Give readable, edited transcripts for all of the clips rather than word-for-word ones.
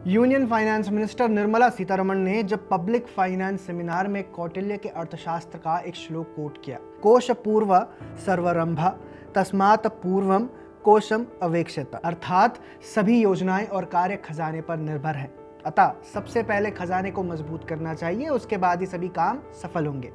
Union finance minister Nirmala Sitharaman ने जब public finance seminar में कौटिल्य के अर्थशास्त्र का एक श्लोक कोट किया, कोश पूर्व सर्वरंभ तस्मात् पूर्वम कोशम अवेक्षत, अर्थात सभी योजनाएं और कार्य खजाने पर निर्भर हैं, अतः सबसे पहले खजाने को मजबूत करना चाहिए, उसके बाद ही सभी काम सफल होंगे।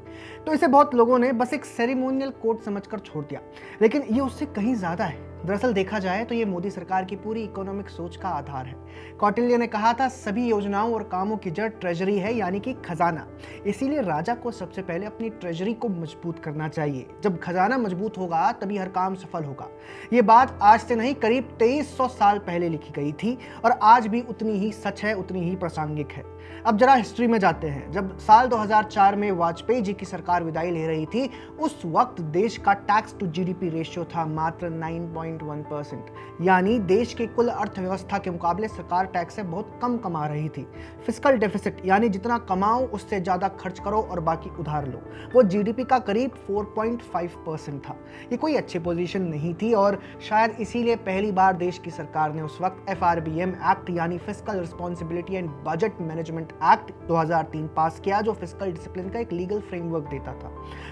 तो इसे बहुत लोगों ने बस एक सेरेमोनियल कोट समझकर छोड़ दिया, लेकिन ये उससे कहीं ज्यादा है। दरअसल देखा जाए तो ये मोदी सरकार की पूरी इकोनॉमिक सोच का आधार है। कौटिल्य ने कहा था, सभी योजनाओं और कामों की जड़ ट्रेजरी है, यानी कि खजाना। इसीलिए राजा को सबसे पहले अपनी ट्रेजरी को मजबूत करना चाहिए। जब खजाना मजबूत होगा तभी हर काम सफल होगा। ये बात आज से नहीं, करीब 2300 साल पहले लिखी गई थी और आज भी उतनी ही सच है, उतनी ही प्रासंगिक है। अब जरा हिस्ट्री में जाते हैं। जब साल 2004 में वाजपेयी जी की सरकार विदाई ले रही थी, उस वक्त देश का टैक्स टू जीडीपी रेशियो था मात्र 9.1%, यानी देश की कुल अर्थव्यवस्था के मुकाबले सरकार टैक्स से बहुत कम कमा रही थी। फिस्कल डेफिसिट यानी जितना कमाओ उससे ज्यादा खर्च करो और बाकी उधार लो, वो जीडीपी का करीब 4.5% था। ये कोई अच्छी पोजीशन नहीं थी और शायद इसीलिए पहली बार देश की सरकार ने उस वक्त FRBM एक्ट यानी fiscal responsibility and budget management act 2003 पास किया, जो फिस्कल डिसिप्लिन का एक लीगल फ्रेमवर्क देता था।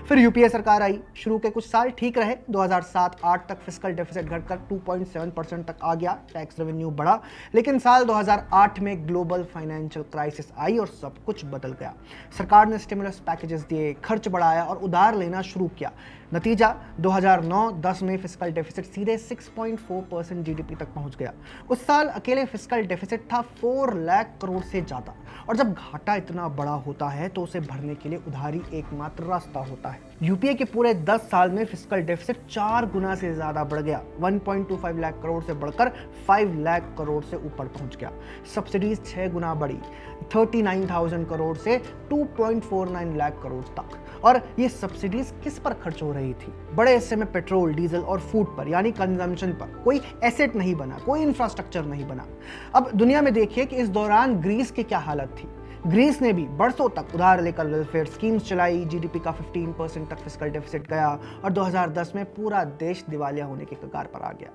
फिर यूपीए सरकार आई। शुरू के कुछ साल ठीक रहे। 2007-8 तक फिस्कल डेफिसिट घटकर 2.7% तक आ गया, टैक्स रेवेन्यू बढ़ा। लेकिन साल 2008 में ग्लोबल फाइनेंशियल क्राइसिस आई और सब कुछ बदल गया। सरकार ने स्टिमुलस पैकेजेस दिए, खर्च बढ़ाया और उधार लेना शुरू किया। नतीजा 2009-10 में फिस्कल डेफिसिट सीधे 6.4% जीडीपी तक पहुंच गया। उस साल अकेले फिस्कल डेफिसिट था 4 लाख करोड़ से ज्यादा। और जब घाटा इतना बड़ा होता है तो उसे भरने के लिए उधारी एकमात्र रास्ता होता है। यूपीए के पूरे 10 साल में फिस्कल डेफिसिट 4 गुना से ज्यादा बढ़ गया। 1.25 लाख करोड़ से बढ़कर 5 लाख करोड़ से ऊपर पहुंच गया। सब्सिडीज 6 गुना बढ़ी, 39,000 करोड़ से 2.49 लाख करोड़ तक। और ये सब्सिडीज किस पर खर्च हो रही थी? बड़े हिस्से में पेट्रोल, डीजल और फूड पर, यानी कंजम्पशन पर। कोई एसेट नहीं बना, कोई इंफ्रास्ट्रक्चर नहीं बना। अब दुनिया में देखिए कि इस दौरान ग्रीस की क्या हालत थी। ग्रीस ने भी बरसों तक उधार लेकर वेलफेयर स्कीम्स चलाई, जीडीपी का 15% तक फिस्कल डेफिसिट गया और 2010 में पूरा देश दिवालिया होने के कगार पर आ गया।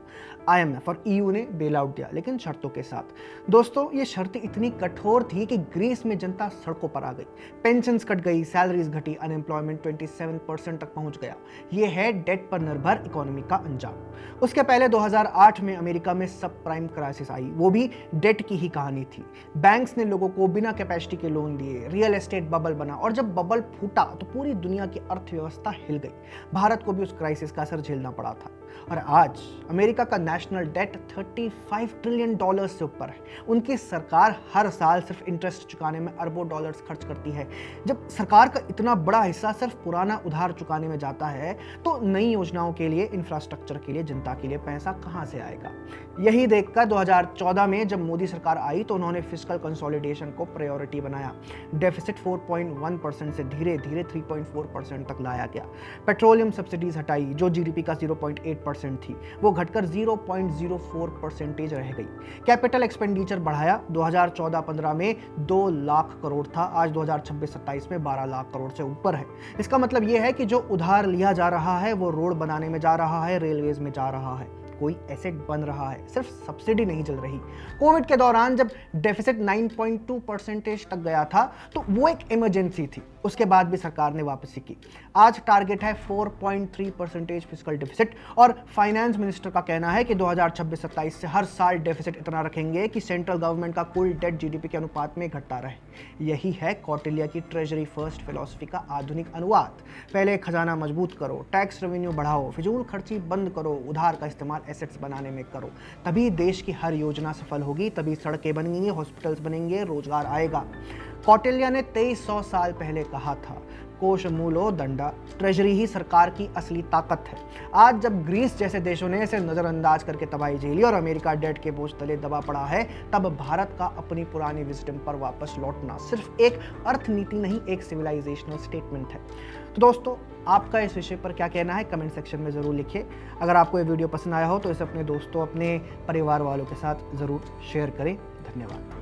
IMF और EU ने बेल आउट दिया, लेकिन शर्तों के साथ। दोस्तों, ये शर्तें इतनी कठोर थी कि ग्रीस में जनता सड़कों पर आ गई। पेंशन्स कट गई, सैलरीज घटी, अनएम्प्लॉयमेंट 27% तक पहुंच गया। ये है डेट पर निर्भर इकोनॉमी का अंजाम। उसके पहले 2008 में अमेरिका में सब प्राइम क्राइसिस आई, वो भी डेट की ही कहानी थी। बैंक्स ने लोगों को बिना कैपेसिटी के लोन दिए, रियल एस्टेट बबल बना और जब बबल फूटा तो पूरी दुनिया की अर्थव्यवस्था हिल गई। भारत को भी उस क्राइसिस का असर झेलना पड़ा था। और आज अमेरिका का नेशनल डेट $35 ट्रिलियन से ऊपर है। उनकी सरकार हर साल सिर्फ इंटरेस्ट चुकाने में अरबों डॉलर्स खर्च करती है। जब सरकार का इतना बड़ा हिस्सा सिर्फ पुराना उधार चुकाने में जाता है तो नई योजनाओं के लिए, इंफ्रास्ट्रक्चर के लिए, जनता के लिए पैसा कहां से आएगा? यही देखकर 2014 में जब मोदी सरकार आई तो उन्होंने फिस्कल कंसोलिडेशन को प्रायोरिटी बनाया। डेफिसिट 4.1% से धीरे धीरे 3.4% तक लाया गया। पेट्रोलियम सब्सिडीज हटाई, जो जीडीपी का 0.8% थी, वो घटकर 0.04% रह गई। कैपिटल एक्सपेंडिचर बढ़ाया। 2014-15 में 2 लाख करोड़ था, आज 2026-27 में 12 लाख करोड़ से ऊपर है। इसका मतलब यह है कि जो उधार लिया जा रहा है वो रोड बनाने में जा रहा है, रेलवेज में जा रहा है, कोई एसेट बन रहा है, सिर्फ सब्सिडी नहीं चल रही। कोविड के दौरान जब डेफिसिट 9.2% तक गया था तो वो एक इमरजेंसी थी, उसके बाद भी सरकार ने वापसी की। आज टारगेट है 4.3% फिस्कल डेफिसिट और फाइनेंस मिनिस्टर का कहना है कि 2026-27 से हर साल डेफिसिट इतना रखेंगे कि सेंट्रल गवर्नमेंट का कुल डेट जीडीपी के अनुपात में घटता रहे। यही है कौटिल्य की ट्रेजरी फर्स्ट फिलॉसफी का आधुनिक अनुवाद। पहले खजाना मजबूत करो, टैक्स रेवेन्यू बढ़ाओ, फिजूल खर्ची बंद करो, उधार का इस्तेमाल एसेट्स बनाने में करो, तभी देश की हर योजना सफल होगी, तभी सड़कें बनेंगी, हॉस्पिटल्स बनेंगे, रोजगार आएगा। कौटिल्य ने 2300 साल पहले कहा था, कोश मूलो दंडा, ट्रेजरी ही सरकार की असली ताकत है। आज जब ग्रीस जैसे देशों ने इसे नजरअंदाज करके तबाही झेली और अमेरिका डेट के बोझ तले दबा पड़ा है, तब भारत का अपनी पुरानी विजडम पर वापस लौटना सिर्फ एक अर्थनीति नहीं, एक सिविलाइजेशनल स्टेटमेंट है। तो दोस्तों, आपका इस विषय पर क्या कहना है कमेंट सेक्शन में ज़रूर लिखिए। अगर आपको ये वीडियो पसंद आया हो तो इसे अपने दोस्तों, अपने परिवार वालों के साथ ज़रूर शेयर करें। धन्यवाद।